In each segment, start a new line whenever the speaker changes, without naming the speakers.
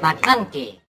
McClunky.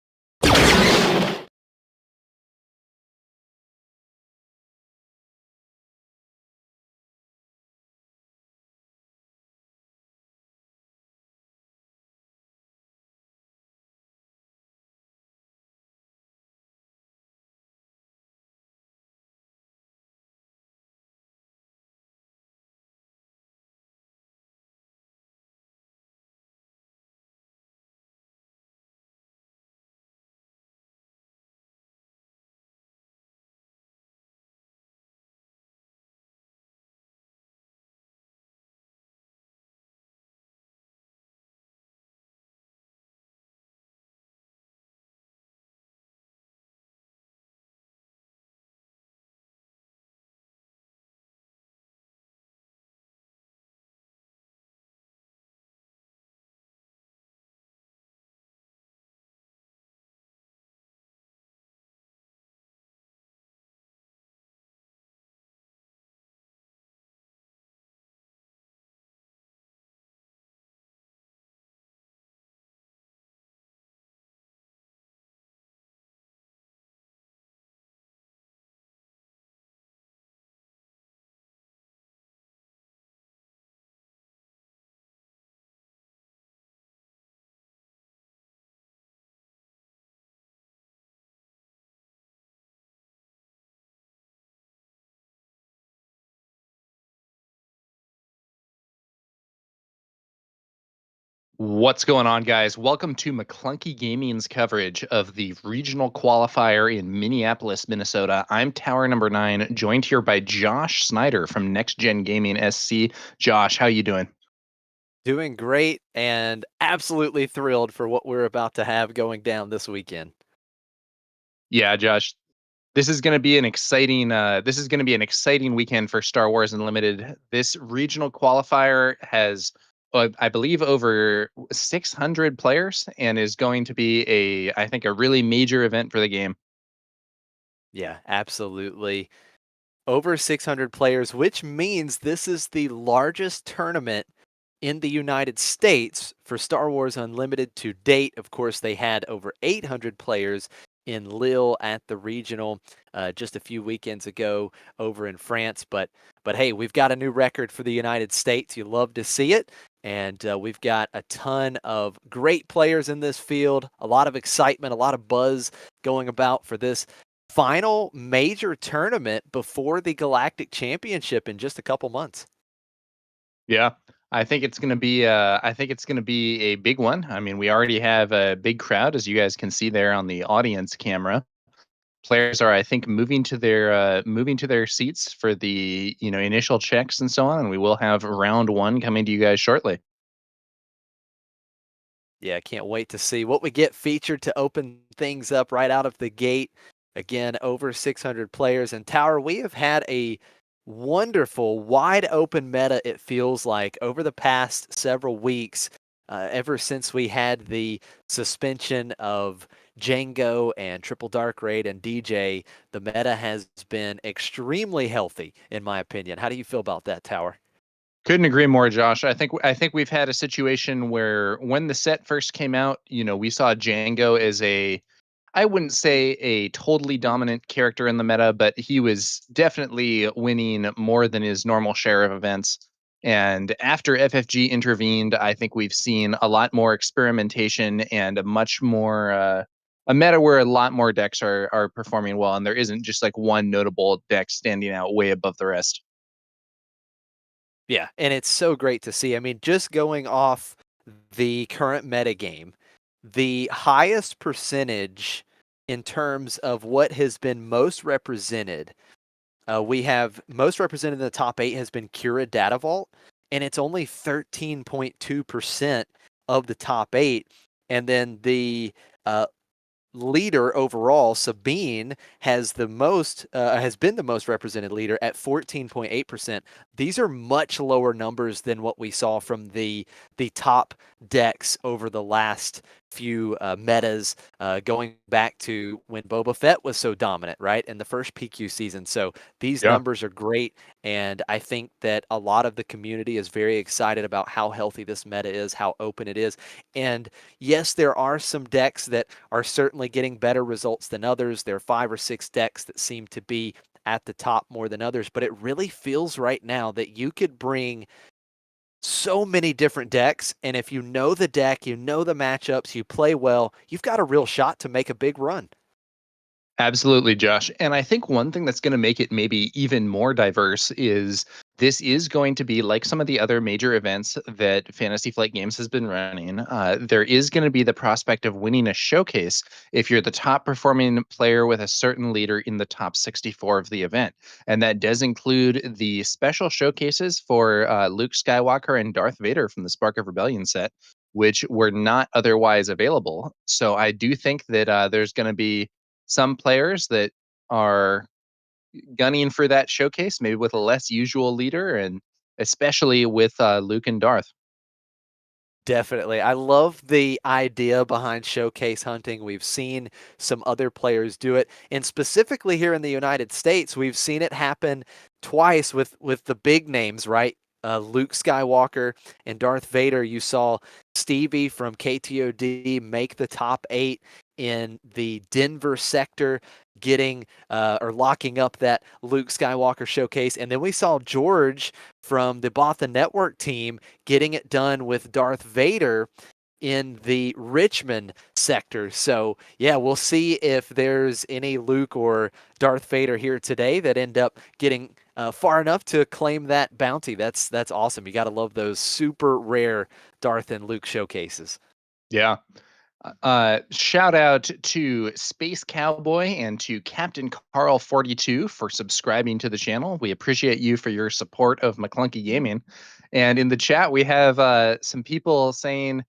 What's going on, guys? Welcome to McClunky Gaming's coverage of the regional qualifier in Minneapolis, Minnesota. I'm Tower number 9, joined here by Josh Snyder from Next Gen Gaming SC. Josh, how you doing?
Doing great and absolutely thrilled for what we're about to have going down this weekend.
Yeah, Josh, this is going to be an exciting weekend for Star Wars Unlimited. This regional qualifier has I believe over 600 players and is going to be I think a really major event for the game.
Yeah, absolutely. Over 600 players, which means this is the largest tournament in the United States for Star Wars Unlimited to date. Of course, they had over 800 players in Lille at the regional just a few weekends ago over in France. But hey, we've got a new record for the United States. You love to see it. And we've got a ton of great players in this field, a lot of excitement, a lot of buzz going about for this final major tournament before the Galactic Championship in just a couple months.
Yeah, I think it's gonna be a big one. I mean, we already have a big crowd, as you guys can see there on the audience camera. Players are, I think, moving to their seats for the initial checks and so on, and we will have round one coming to you guys shortly.
Yeah, can't wait to see what we get featured to open things up right out of the gate. Again, over 600 players. And Tower, we have had a wonderful, wide open meta, it feels like, over the past several weeks, ever since we had the suspension of Django and Triple Dark Raid and DJ. The meta has been extremely healthy, in my opinion. How do you feel about that, Tower?
Couldn't agree more, Josh. I think we've had a situation where when the set first came out, we saw Django as I wouldn't say a totally dominant character in the meta, but he was definitely winning more than his normal share of events. And after FFG intervened, I think we've seen a lot more experimentation and a meta where a lot more decks are performing well, and there isn't just like one notable deck standing out way above the rest.
Yeah, and it's so great to see. I mean, just going off the current meta game, the highest percentage in terms of what has been most represented, we have most represented in the top 8 has been Cura Data Vault, and it's only 13.2% of the top 8. And then the leader overall, Sabine, has been the most represented leader at 14.8%. These are much lower numbers than what we saw from the top decks over the last few metas going back to when Boba Fett was so dominant, right, in the first PQ season. So these
Yeah.
numbers are great, and I think that a lot of the community is very excited about how healthy this meta is, how open it is. And yes, there are some decks that are certainly getting better results than others. There are 5 or 6 decks that seem to be at the top more than others, but it really feels right now that you could bring so many different decks, and if you know the deck, you know the matchups, you play well, you've got a real shot to make a big run.
Absolutely, Josh. And I think one thing that's going to make it maybe even more diverse is this is going to be like some of the other major events that Fantasy Flight Games has been running. There is going to be the prospect of winning a showcase if you're the top performing player with a certain leader in the top 64 of the event. And that does include the special showcases for Luke Skywalker and Darth Vader from the Spark of Rebellion set, which were not otherwise available. So I do think that there's going to be some players that are gunning for that showcase, maybe with a less usual leader, and especially with Luke and Darth.
Definitely. I love the idea behind showcase hunting. We've seen some other players do it. And specifically here in the United States, we've seen it happen twice with the big names, right? Luke Skywalker and Darth Vader. You saw Stevie from KTOD make the top 8 in the Denver sector, getting or locking up that Luke Skywalker showcase. And then we saw George from the Botha Network team getting it done with Darth Vader in the Richmond sector. So, yeah, we'll see if there's any Luke or Darth Vader here today that end up getting far enough to claim that bounty. That's awesome. You got to love those super rare Darth and Luke showcases.
Yeah. Shout out to Space Cowboy and to Captain Carl 42 for subscribing to the channel. We appreciate you for your support of McClunky Gaming. And in the chat, we have some people saying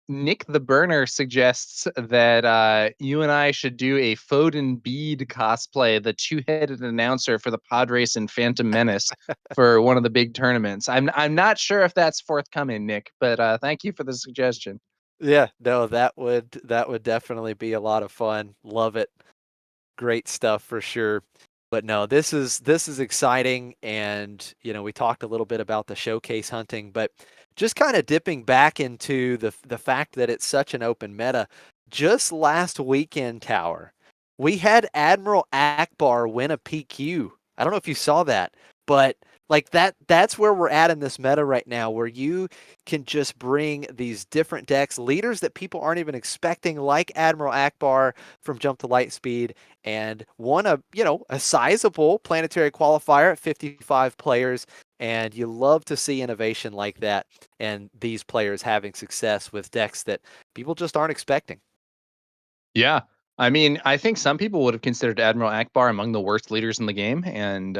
Nick the Burner suggests that you and I should do a Foden Bede cosplay, the two-headed announcer for the Pod Race and Phantom Menace for one of the big tournaments. I'm not sure if that's forthcoming, Nick, but thank you for the suggestion.
Yeah, no, that would definitely be a lot of fun. Love it. Great stuff for sure. But no, this is exciting, and we talked a little bit about the showcase hunting, but just kind of dipping back into the fact that it's such an open meta. Just last weekend, Tower, we had Admiral Akbar win a PQ. I don't know if you saw that, but like that's where we're at in this meta right now, where you can just bring these different decks, leaders that people aren't even expecting, like Admiral Akbar from Jump to Lightspeed, and won a sizable planetary qualifier at 55 players. And you love to see innovation like that, and these players having success with decks that people just aren't expecting.
Yeah. I mean, I think some people would have considered Admiral Akbar among the worst leaders in the game, and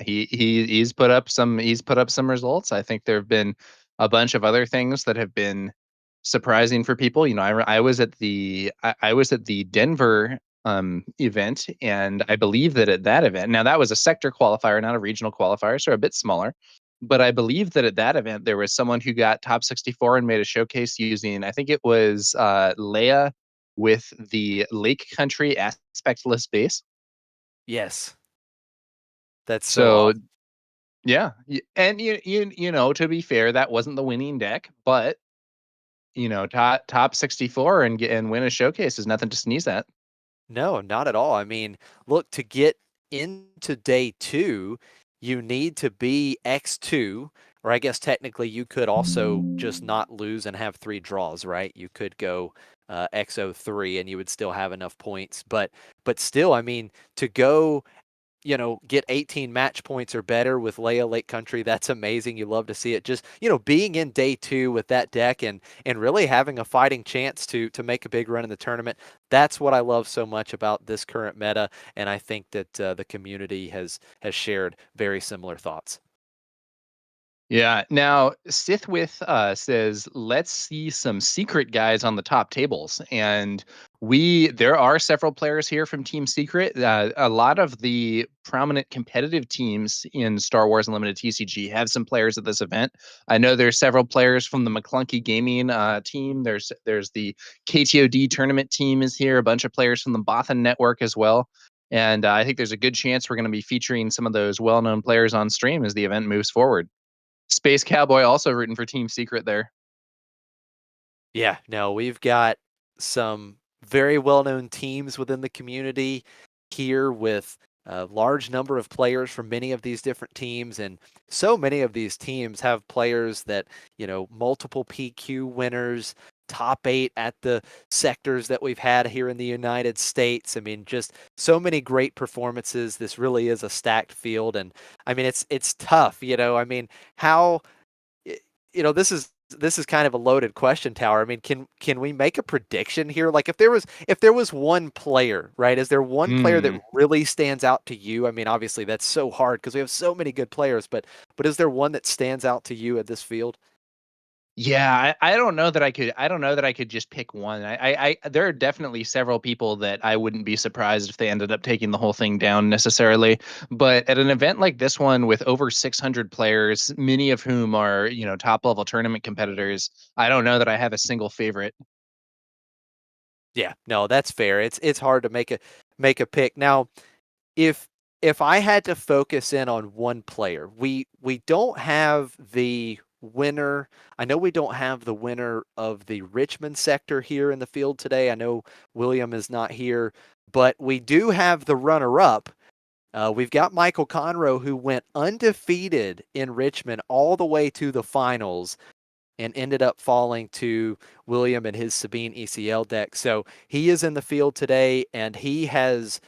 he's put up some results. I think there have been a bunch of other things that have been surprising for people. I was at I was at the Denver event, and I believe that at that event, now that was a sector qualifier, not a regional qualifier, so a bit smaller. But I believe that at that event there was someone who got top 64 and made a showcase using, I think it was Leia with the Lake Country aspectless base.
Yes, that's so
So
awesome.
yeah, and to be fair, that wasn't the winning deck, but top 64 and win a showcase is nothing to sneeze at.
No, not at all. I mean, look, to get into day 2, you need to be X2, or I guess technically you could also just not lose and have 3 draws, right? You could go XO3 and you would still have enough points, but still, I mean, to go get 18 match points or better with Leia Lake Country. That's amazing. You love to see it. Just, being in day 2 with that deck and really having a fighting chance to make a big run in the tournament. That's what I love so much about this current meta, and I think that the community has shared very similar thoughts.
Yeah. Now, Sithwith says, let's see some secret guys on the top tables. And There are several players here from Team Secret. A lot of the prominent competitive teams in Star Wars Unlimited TCG have some players at this event. I know there's several players from the McClunky Gaming team. There's the KTOD tournament team is here. A bunch of players from the Bothan Network as well. And I think there's a good chance we're going to be featuring some of those well-known players on stream as the event moves forward. Space Cowboy also rooting for Team Secret there.
Yeah, no, we've got some very well-known teams within the community here with a large number of players from many of these different teams, and so many of these teams have players that, multiple PQ winners, top 8 at the sectors that we've had here in the United States. I mean, just so many great performances. This really is a stacked field, and I mean, it's tough, I mean, how this is kind of a loaded question, Tower. I mean, can we make a prediction here? Like if there was one player, right? Is there one player that
Hmm.
really stands out to you? I mean, obviously that's so hard because we have so many good players, but is there one that stands out to you at this field?
Yeah, I don't know that I don't know that I could just pick one. There are definitely several people that I wouldn't be surprised if they ended up taking the whole thing down necessarily. But at an event like this one with over 600 players, many of whom are, top level tournament competitors, I don't know that I have a single favorite.
Yeah, no, that's fair. It's hard to make a pick. Now, if if I had to focus in on one player, we don't have the winner. I know we don't have the winner of the Richmond sector here in the field today. I know William is not here, but we do have the runner-up. We've got Michael Conroe, who went undefeated in Richmond all the way to the finals and ended up falling to William and his Sabine ECL deck. So he is in the field today, and he has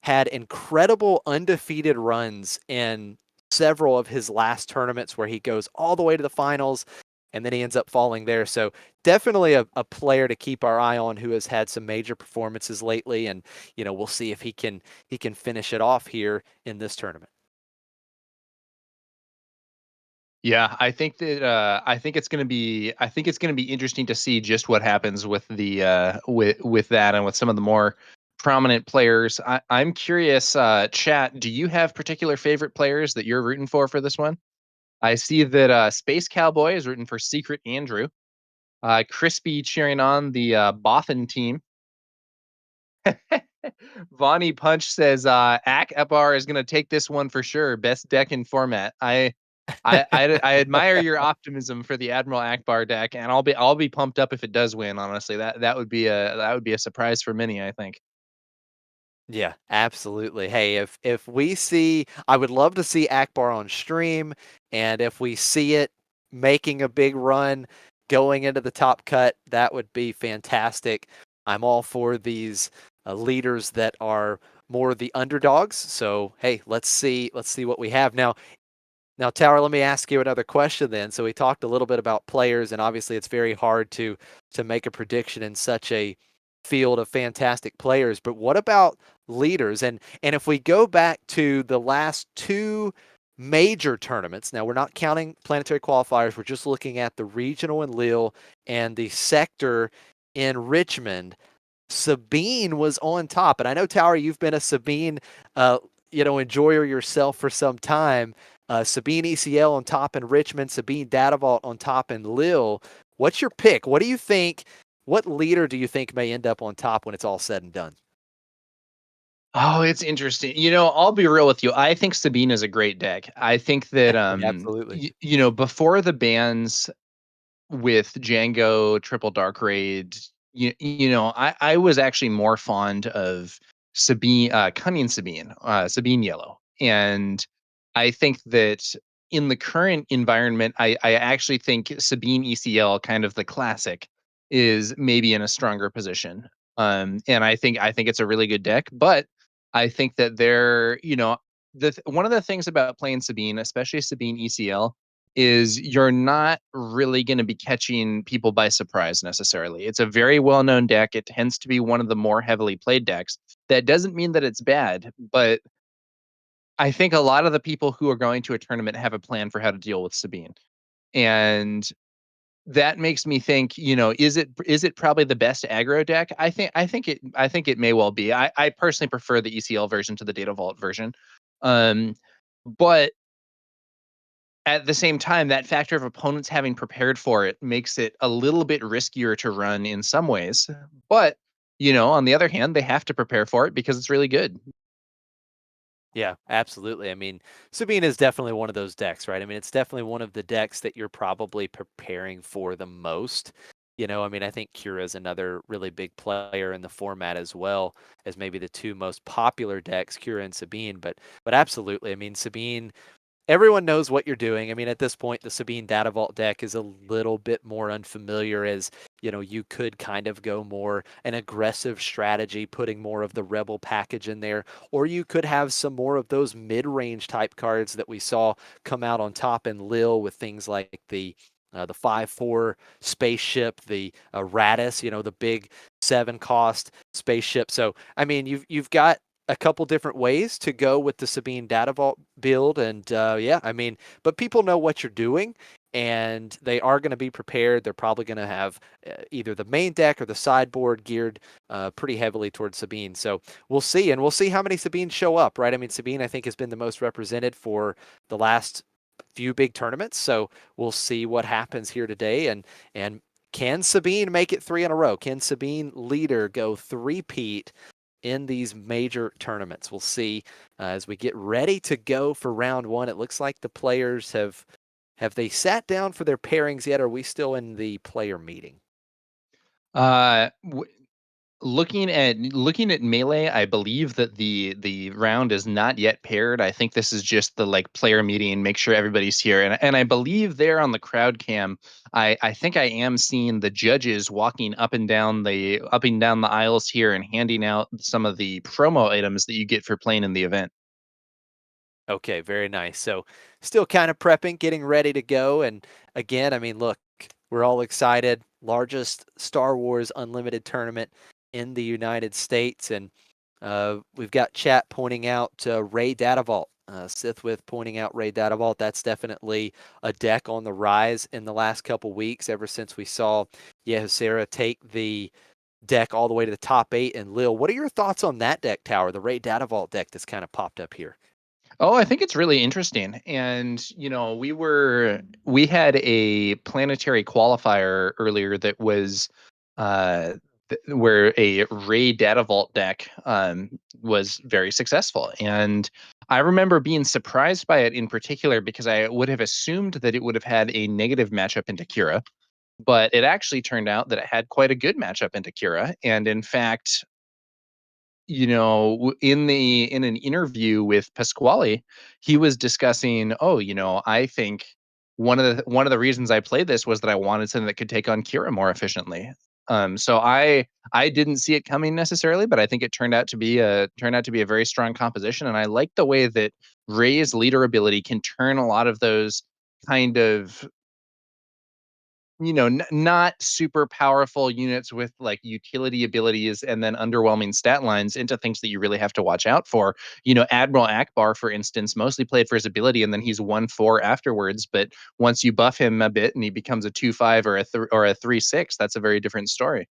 had incredible undefeated runs in several of his last tournaments where he goes all the way to the finals and then he ends up falling there. So definitely a player to keep our eye on who has had some major performances lately. And, we'll see if he can finish it off here in this tournament.
Yeah, I think it's gonna be interesting to see just what happens with the with that and with some of the more prominent players. I'm curious, chat, do you have particular favorite players that you're rooting for this one? I see that Space Cowboy is rooting for Secret Andrew. Crispy cheering on the Bothan team. Vonnie Punch says Akbar is going to take this one for sure. Best deck in format. I admire your optimism for the Admiral Akbar deck, and I'll be pumped up if it does win. Honestly, that would be a surprise for many. I think.
Yeah, absolutely. Hey, if we see, I would love to see Akbar on stream, and if we see it making a big run, going into the top cut, that would be fantastic. I'm all for these leaders that are more the underdogs. So hey, let's see what we have now. Now, Tower, let me ask you another question then. So we talked a little bit about players, and obviously it's very hard to make a prediction in such a field of fantastic players. But what about leaders? And if we go back to the last two major tournaments, now we're not counting planetary qualifiers, we're just looking at the regional in Lille and the sector in Richmond. Sabine was on top. And I know, Tower, you've been a Sabine enjoyer yourself for some time. Sabine ECL on top in Richmond, Sabine Datavault on top in Lille. What's your pick? What do you think? What leader do you think may end up on top when it's all said and done?
Oh, it's interesting. I'll be real with you. I think Sabine is a great deck. I think that
Absolutely.
before the bans with Django, Triple Dark Raid, I was actually more fond of Sabine, Cunning Sabine, Sabine Yellow. And I think that in the current environment, I actually think Sabine ECL, kind of the classic, is maybe in a stronger position. And I think it's a really good deck, but I think that one of the things about playing Sabine, especially Sabine ECL, is you're not really going to be catching people by surprise necessarily. It's a very well-known deck. It tends to be one of the more heavily played decks. That doesn't mean that it's bad, but I think a lot of the people who are going to a tournament have a plan for how to deal with Sabine. And that makes me think, is it probably the best aggro deck? I think it may well be. I personally prefer the ECL version to the Data Vault version. Um, but at the same time, that factor of opponents having prepared for it makes it a little bit riskier to run in some ways. But, on the other hand, they have to prepare for it because it's really good.
Yeah, absolutely. I mean, Sabine is definitely one of those decks, right? I mean, it's definitely one of the decks that you're probably preparing for the most. I mean, I think Kira is another really big player in the format as well as maybe the two most popular decks, Kira and Sabine. But absolutely, I mean, Sabine, everyone knows what you're doing. I mean, at this point, the Sabine Data Vault deck is a little bit more unfamiliar as, you could kind of go more an aggressive strategy, putting more of the Rebel package in there, or you could have some more of those mid-range type cards that we saw come out on top in Lille with things like the 5/4 spaceship, the Radis, the big 7 cost spaceship. So, I mean, you've got a couple different ways to go with the Sabine Data Vault build. And yeah, I mean, but people know what you're doing and they are going to be prepared. They're probably going to have either the main deck or the sideboard geared pretty heavily towards Sabine. So we'll see. And we'll see how many Sabines show up, right? I mean, Sabine, I think, has been the most represented for the last few big tournaments. So we'll see what happens here today. And can Sabine make it 3 in a row? Can Sabine leader go three-peat in these major tournaments? We'll see as we get ready to go for round one. It looks like the players have they sat down for their pairings yet? Or are we still in the player meeting?
Uh, looking at Melee, I believe that the round is not yet paired. I think this is just the like player meeting, make sure everybody's here. And I believe there on the crowd cam, I think I am seeing the judges walking up and down the aisles here and handing out some of the promo items that you get for playing in the event.
Okay, very nice. So still kind of prepping, getting ready to go. And again, I mean, look, we're all excited. Largest Star Wars Unlimited tournament in the United States. And we've got chat pointing out Ray Data Vault. Sithwith pointing out Ray Data Vault. That's definitely a deck on the rise in the last couple weeks, ever since we saw Yehusera take the deck all the way to the top 8 in Lille. What are your thoughts on that deck, Tower, the Ray Data Vault deck that's kind of popped up here?
Oh, I think it's really interesting. And, we had a planetary qualifier earlier that was where a Ray Data Vault deck was very successful. And I remember being surprised by it in particular because I would have assumed that it would have had a negative matchup into Kira, but it actually turned out that it had quite a good matchup into Kira. And in fact, in an interview with Pasquale, he was discussing, oh, I think one of the reasons I played this was that I wanted something that could take on Kira more efficiently. So I didn't see it coming necessarily, but I think it turned out to be a very strong composition, and I like the way that Ray's leader ability can turn a lot of those kind of not super powerful units with like utility abilities and then underwhelming stat lines into things that you really have to watch out for. Admiral Akbar, for instance, mostly played for his ability and then he's 1/4 afterwards. But once you buff him a bit and he becomes a 2/5 or a 3/6, that's a very different story.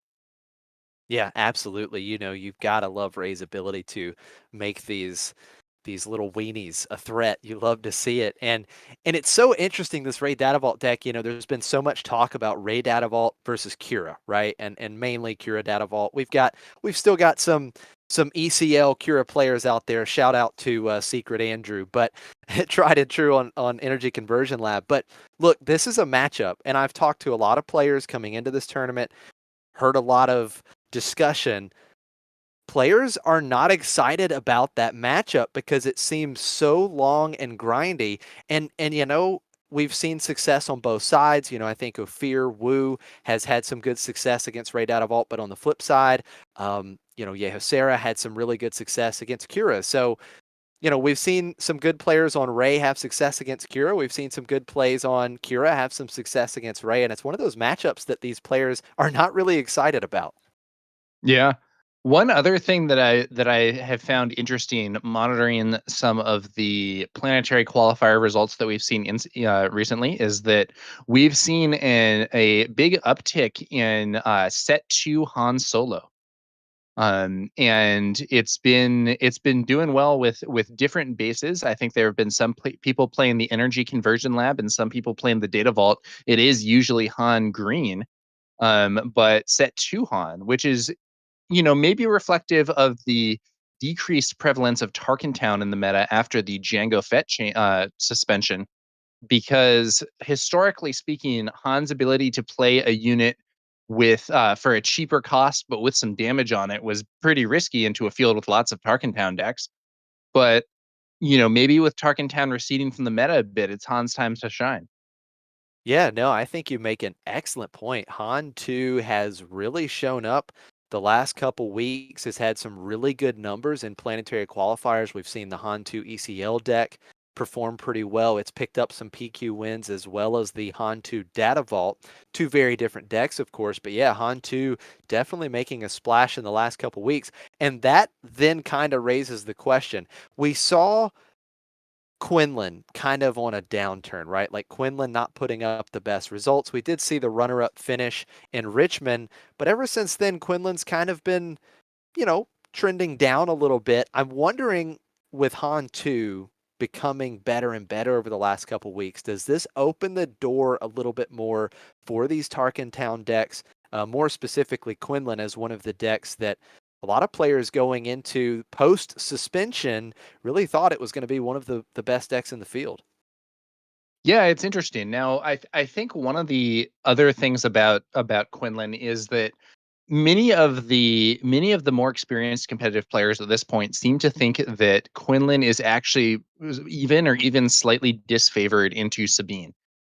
Yeah, absolutely. You've got to love Ray's ability to make these little weenies a threat. You love to see it. And it's so interesting, this Ray Data Vault deck. There's been so much talk about Ray Data Vault versus Cura, right? And mainly Cura Data Vault. We've still got some ECL Cura players out there. Shout out to Secret Andrew, but tried and true on Energy Conversion Lab. But look, this is a matchup, and I've talked to a lot of players coming into this tournament, heard a lot of discussion. Players are not excited about that matchup because it seems so long and grindy. And we've seen success on both sides. I think Ophir Wu has had some good success against Ray Data Vault, but on the flip side, Yehosera had some really good success against Kira. So, we've seen some good players on Ray have success against Kira. We've seen some good plays on Kira have some success against Ray. And it's one of those matchups that these players are not really excited about.
Yeah. One other thing that I have found interesting monitoring some of the planetary qualifier results that we've seen recently is that we've seen a big uptick in set 2 Han Solo. And it's been doing well with different bases. I think there have been some people playing the energy conversion lab and some people playing the data vault. It is usually Han green, but set 2 Han, which is, maybe reflective of the decreased prevalence of Tarkin Town in the meta after the Jango Fett suspension. Because historically speaking, Han's ability to play a unit with for a cheaper cost, but with some damage on it, was pretty risky into a field with lots of Tarkin Town decks. But maybe with Tarkin Town receding from the meta a bit, it's Han's time to shine.
Yeah, no, I think you make an excellent point. Han 2 has really shown up the last couple weeks, has had some really good numbers in planetary qualifiers. We've seen the Han 2 ECL deck perform pretty well. It's picked up some PQ wins as well as the Han 2 Data Vault. Two very different decks, of course, but yeah, Han 2 definitely making a splash in the last couple weeks. And that then kind of raises the question. We saw Quinlan kind of on a downturn, right? Like Quinlan not putting up the best results. We did see the runner up finish in Richmond, but ever since then, Quinlan's kind of been, trending down a little bit. I'm wondering with Han 2 becoming better and better over the last couple weeks, does this open the door a little bit more for these Tarkin Town decks? More specifically, Quinlan as one of the decks that a lot of players going into post suspension really thought it was going to be one of the best decks in the field.
Yeah, it's interesting. Now, I think one of the other things about Quinlan is that many of the more experienced competitive players at this point seem to think that Quinlan is actually even slightly disfavored into Sabine.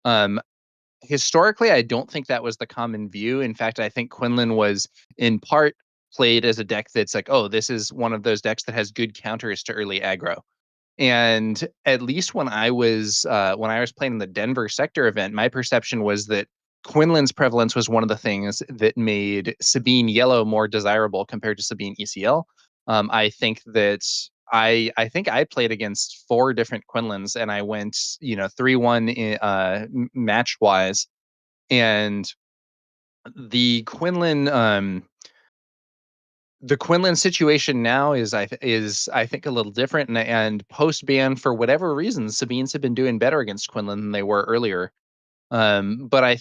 Um, Historically, I don't think that was the common view. In fact, I think Quinlan was in part played as a deck that's like, oh, this is one of those decks that has good counters to early aggro. And at least when I was playing in the Denver sector event, my perception was that Quinlan's prevalence was one of the things that made Sabine Yellow more desirable compared to Sabine ECL. I think that I played against four different Quinlans and I went 3-1 match wise, and the Quinlan um the Quinlan situation now is I think a little different, and post ban for whatever reason, Sabines have been doing better against Quinlan than they were earlier. But I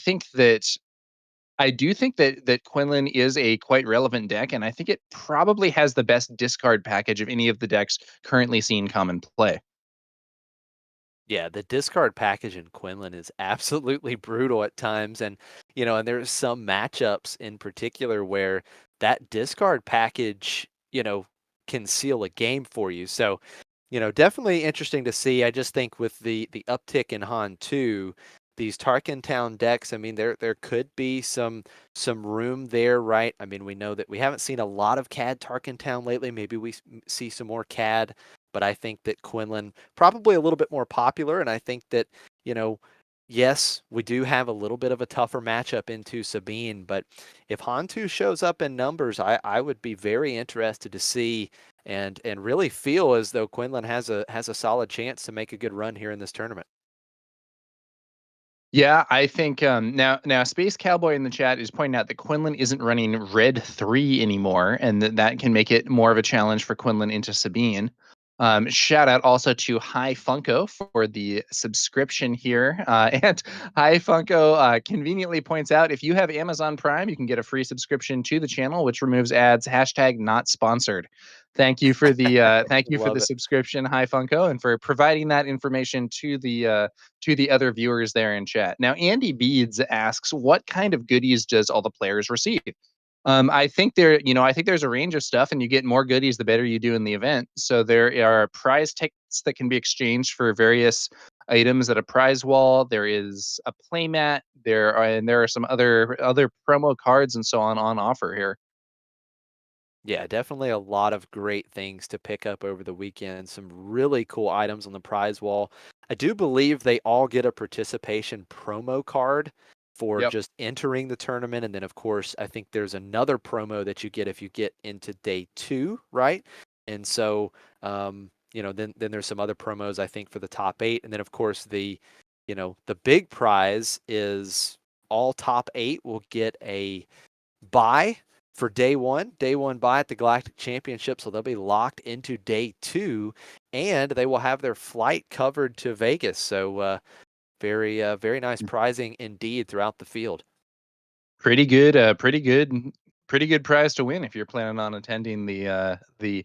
do think that Quinlan is a quite relevant deck, and I think it probably has the best discard package of any of the decks currently seen common play.
Yeah, the discard package in Quinlan is absolutely brutal at times. And there's some matchups in particular where that discard package, can seal a game for you. So, definitely interesting to see. I just think with the uptick in Han 2, these Tarkin Town decks, I mean, there could be some room there, right? I mean, we know that we haven't seen a lot of CAD Tarkin Town lately. Maybe we see some more CAD, but I think that Quinlan probably a little bit more popular, and I think that you know. Yes, we do have a little bit of a tougher matchup into Sabine, but if Han2 shows up in numbers, I would be very interested to see and really feel as though Quinlan has a solid chance to make a good run here in this tournament.
Yeah, I think now Space Cowboy in the chat is pointing out that Quinlan isn't running Red 3 anymore, and that can make it more of a challenge for Quinlan into Sabine. Shout out also to Hi Funko for the subscription here. And Hi Funko conveniently points out if you have Amazon Prime, you can get a free subscription to the channel, which removes ads. Hashtag not sponsored. Thank you for the
Love it.
subscription, Hi Funko, and for providing that information to the other viewers there in chat. Now, Andy Beads asks, what kind of goodies does all the players receive? I think there's a range of stuff, and you get more goodies the better you do in the event. So there are prize tickets that can be exchanged for various items at a prize wall. There is a playmat. There are some other promo cards and so on offer here.
Yeah, definitely a lot of great things to pick up over the weekend. Some really cool items on the prize wall. I do believe they all get a participation promo card for
Yep.
just entering the tournament. And then, of course, I think there's another promo that you get if you get into day 2, right? And so, then there's some other promos, I think, for the top 8. And then, of course, the big prize is all top 8 will get a bye for day 1 bye at the Galactic Championship. So they'll be locked into day 2, and they will have their flight covered to Vegas. So, very nice prizing indeed throughout the field.
Pretty good prize to win if you're planning on attending the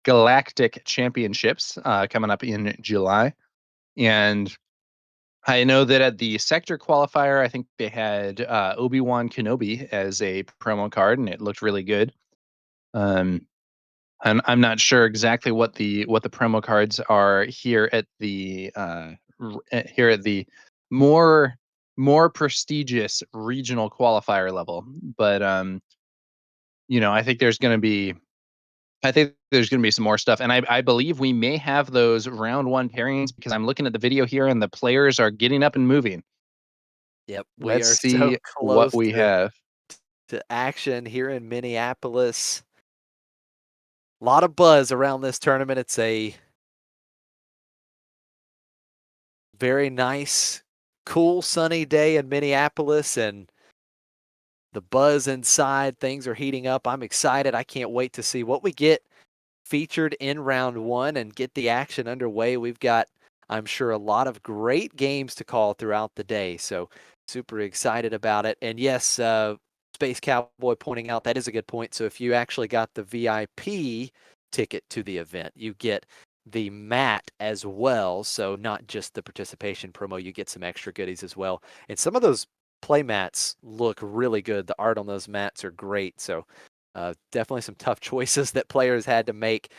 Galactic Championships coming up in July. And I know that at the sector qualifier, I think they had Obi-Wan Kenobi as a promo card, and it looked really good. I'm not sure exactly what the promo cards are here at the more prestigious regional qualifier level, but I think there's going to be some more stuff, and I believe we may have those round 1 pairings because I'm looking at the video here and the players are getting up and moving.
Yep, we
Let's
are so
see what
close
we have.
to action here in Minneapolis. A lot of buzz around this tournament. It's a very nice, cool, sunny day in Minneapolis, and the buzz inside, things are heating up. I'm excited. I can't wait to see what we get featured in round 1 and get the action underway. We've got, I'm sure, a lot of great games to call throughout the day. So super excited about it. And yes, Space Cowboy pointing out that is a good point. So if you actually got the VIP ticket to the event, you get the mat as well. So not just the participation promo, you get some extra goodies as well. And some of those play mats look really good. The art on those mats are great. So definitely some tough choices that players had to make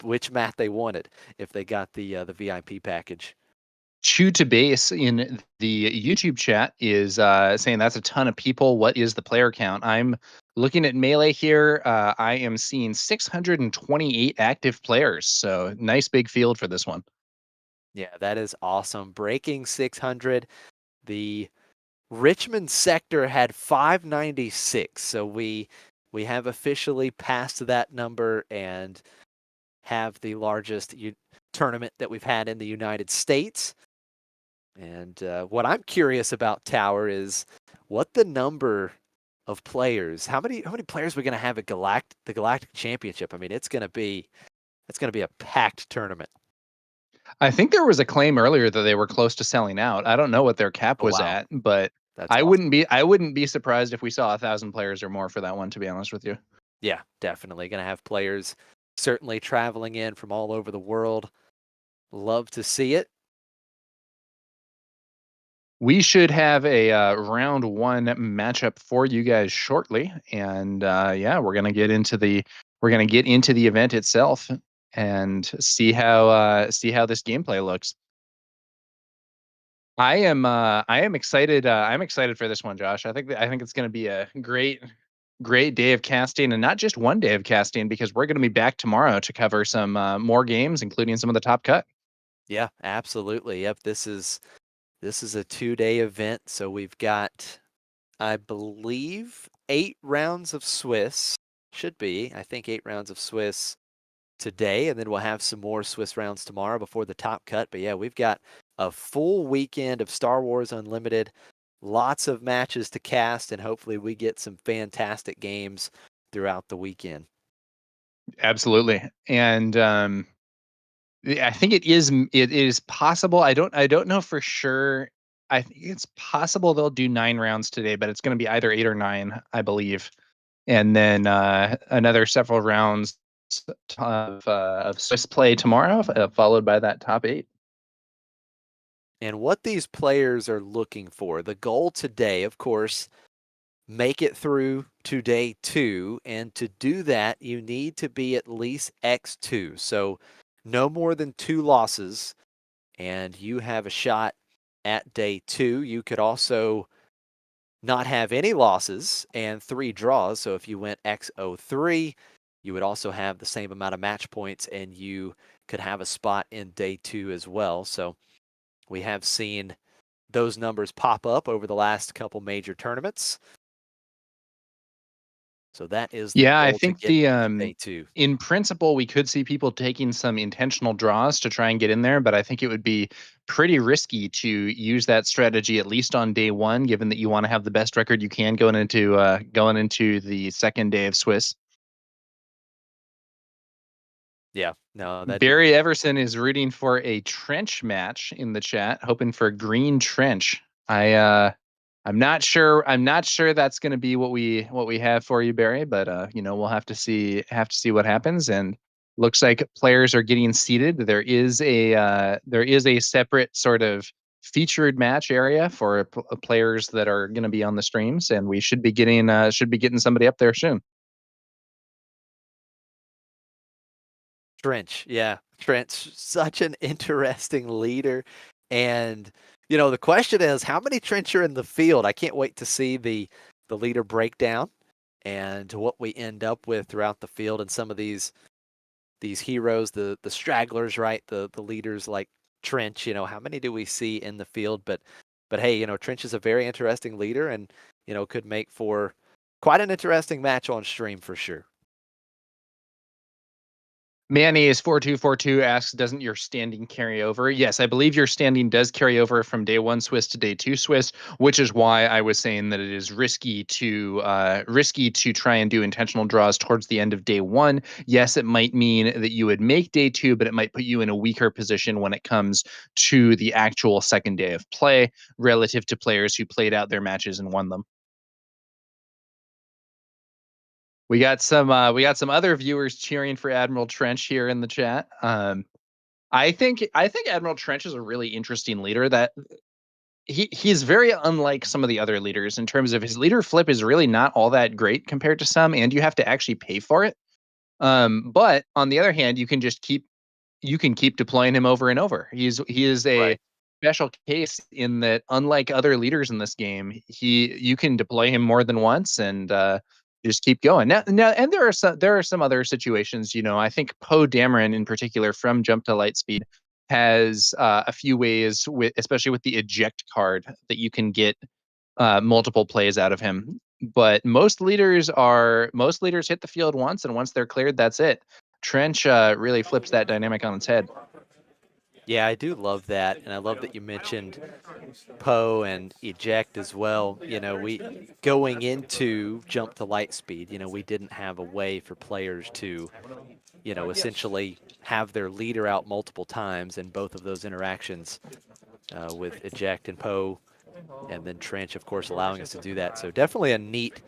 which mat they wanted if they got the VIP package.
Chew to Base in the YouTube chat is saying that's a ton of people. What is the player count? I'm looking at Melee here. I am seeing 628 active players. So nice big field for this one.
Yeah, that is awesome. Breaking 600. The Richmond sector had 596. So we have officially passed that number and have the largest tournament that we've had in the United States. And what I'm curious about, Tower, is what the number of players, how many players we're going to have at the Galactic Championship. I mean, it's going to be a packed tournament.
I think there was a claim earlier that they were close to selling out. I don't know what their cap
Oh
was
wow,
at, but
that's
I
awesome.
wouldn't be surprised if we saw 1,000 players or more for that one, to be honest with you.
Yeah, definitely going to have players certainly traveling in from all over the world. Love to see it.
We should have a round 1 matchup for you guys shortly, and yeah, we're gonna get into the event itself and see how this gameplay looks. I am excited. I'm excited for this one, Josh. I think it's gonna be a great day of casting, and not just one day of casting, because we're gonna be back tomorrow to cover some more games, including some of the top cut.
Yeah, absolutely. Yep, this is a 2-day event, so we've got, I believe, 8 rounds of Swiss. Should be, I think, 8 rounds of Swiss today, and then we'll have some more Swiss rounds tomorrow before the top cut. But yeah, we've got a full weekend of Star Wars Unlimited, lots of matches to cast, and hopefully we get some fantastic games throughout the weekend.
Absolutely, and I think it is possible. I don't know for sure. I think it's possible they'll do 9 rounds today, but it's going to be either 8 or 9, I believe. And then another several rounds of Swiss play tomorrow, followed by that top 8.
And what these players are looking for, the goal today, of course, make it through to day 2. And to do that, you need to be at least X2. So no more than 2 losses, and you have a shot at day 2. You could also not have any losses and 3 draws. So if you went X03, you would also have the same amount of match points, and you could have a spot in day 2 as well. So we have seen those numbers pop up over the last couple major tournaments. So that is the
Yeah, I
goal to
think
get to day 2.
in principle, we could see people taking some intentional draws to try and get in there, but I think it would be pretty risky to use that strategy at least on day 1, given that you want to have the best record you can going into the second day of Swiss.
Yeah, no, that'd be
Barry Everson is rooting for a trench match in the chat, hoping for green trench. I'm not sure that's going to be what we have for you, Barry, but we'll have to see what happens. And looks like players are getting seated. There is a separate sort of featured match area for players that are going to be on the streams, and we should be getting somebody up there soon.
Trench, yeah. Trench, such an interesting leader. And, the question is, how many Trench are in the field? I can't wait to see the leader breakdown and what we end up with throughout the field and some of these heroes, the stragglers, right? The leaders like Trench, how many do we see in the field? But hey, Trench is a very interesting leader and, could make for quite an interesting match on stream for sure.
Manny is 4242 asks, doesn't your standing carry over? Yes, I believe your standing does carry over from day 1 Swiss to day 2 Swiss, which is why I was saying that it is risky to try and do intentional draws towards the end of day 1. Yes, it might mean that you would make day 2, but it might put you in a weaker position when it comes to the actual second day of play relative to players who played out their matches and won them. We got some other viewers cheering for Admiral Trench here in the chat. I think Admiral Trench is a really interesting leader that he's very unlike some of the other leaders in terms of his leader flip is really not all that great compared to some, and you have to actually pay for it. But on the other hand, you can keep deploying him over and over. He is a
Right.
special case in that, unlike other leaders in this game, you can deploy him more than once and just keep going. Now, and there are some other situations. I think Poe Dameron in particular from Jump to Lightspeed has a few ways, especially with the eject card, that you can get multiple plays out of him. But most leaders hit the field once, and once they're cleared, that's it. Trench really flips that dynamic on its head.
Yeah, I do love that, and I love that you mentioned Poe and eject as well. We going into Jump to Lightspeed, we didn't have a way for players to, essentially have their leader out multiple times in both of those interactions with eject and Poe, and then Trench, of course, allowing us to do that. So definitely a neat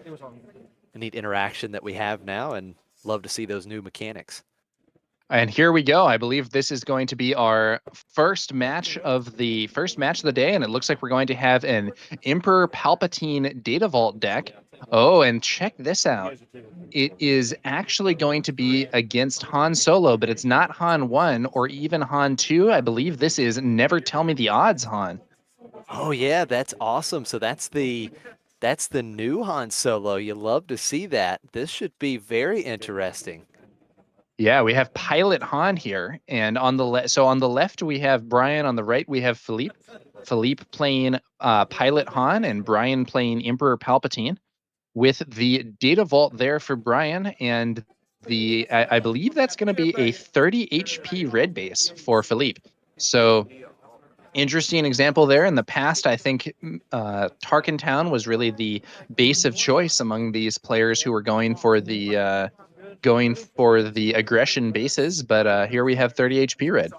interaction that we have now, and love to see those new mechanics.
And here we go. I believe this is going to be our first match of the day, and it looks like we're going to have an Emperor Palpatine Data Vault deck. Oh, and check this out. It is actually going to be against Han Solo, but it's not Han 1 or even Han 2. I believe this is Never Tell Me the Odds Han.
Oh yeah, that's awesome. So that's the new Han Solo. You love to see that. This should be very interesting.
Yeah, we have Pilot Han here, and on the left we have Brian, on the right we have Philippe. Philippe playing Pilot Han, and Brian playing Emperor Palpatine, with the data vault there for Brian, and I believe that's going to be a 30 HP red base for Philippe. So interesting example there. In the past, I think Tarkin Town was really the base of choice among these players who were going for the aggression bases, but here we have 30 HP red.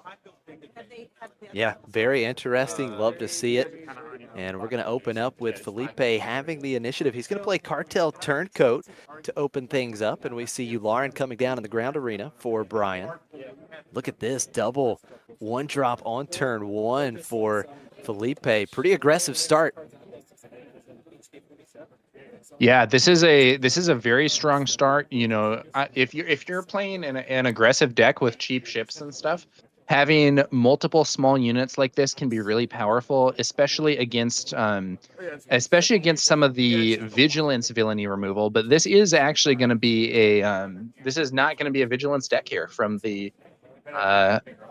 Yeah, very interesting. Love to see it. And we're going to open up with Felipe having the initiative. He's going to play Cartel Turncoat to open things up. And we see Yularen coming down in the ground arena for Brian. Look at this double one drop on turn 1 for Felipe. Pretty aggressive start.
Yeah, this is a very strong start. If you're playing an aggressive deck with cheap ships and stuff, having multiple small units like this can be really powerful, especially against some of the vigilance villainy removal. But this is actually going to be this is not going to be a vigilance deck here from the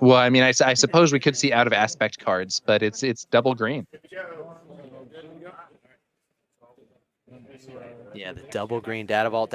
Well, I mean, I suppose we could see out of aspect cards, but it's double green.
Yeah, the double green data vault.